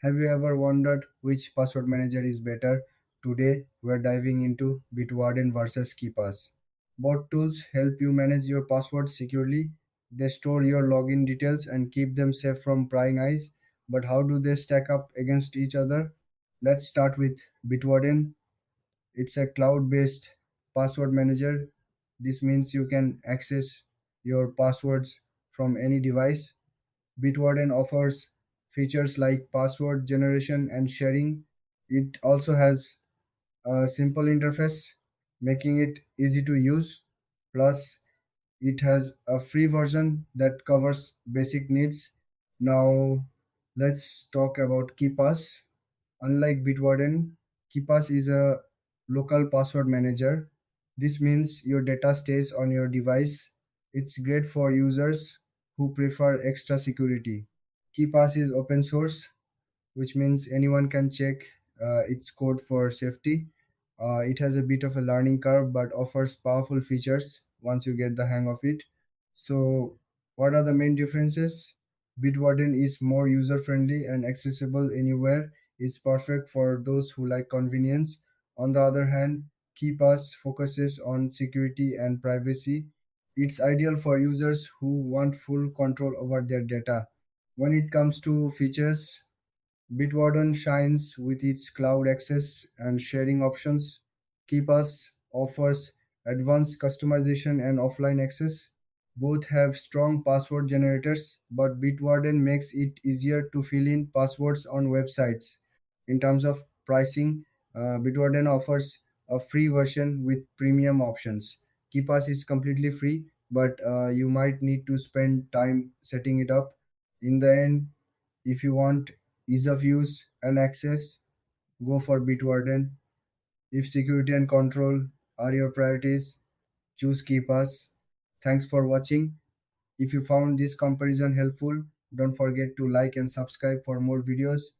Have you ever wondered which password manager is better? Today, we're diving into Bitwarden versus Keepass. Both tools help you manage your passwords securely. They store your login details and keep them safe from prying eyes. But how do they stack up against each other? Let's start with Bitwarden. It's a cloud based password manager. This means you can access your passwords from any device. Bitwarden offers features like password generation and sharing. It also has a simple interface, making it easy to use. Plus, it has a free version that covers basic needs. Now, let's talk about KeePass. Unlike Bitwarden, KeePass is a local password manager. This means your data stays on your device. It's great for users who prefer extra security. KeePass is open source, which means anyone can check its code for safety. It has a bit of a learning curve but offers powerful features once you get the hang of it. So, what are the main differences? Bitwarden is more user friendly and accessible anywhere. It's perfect for those who like convenience. On the other hand, KeePass focuses on security and privacy. It's ideal for users who want full control over their data. When it comes to features, Bitwarden shines with its cloud access and sharing options. KeePass offers advanced customization and offline access. Both have strong password generators, but Bitwarden makes it easier to fill in passwords on websites. In terms of pricing, Bitwarden offers a free version with premium options. KeePass is completely free, but you might need to spend time setting it up. In the end, if you want ease of use and access, go for Bitwarden. If security and control are your priorities, choose KeePass. Thanks for watching. If you found this comparison helpful, don't forget to like and subscribe for more videos.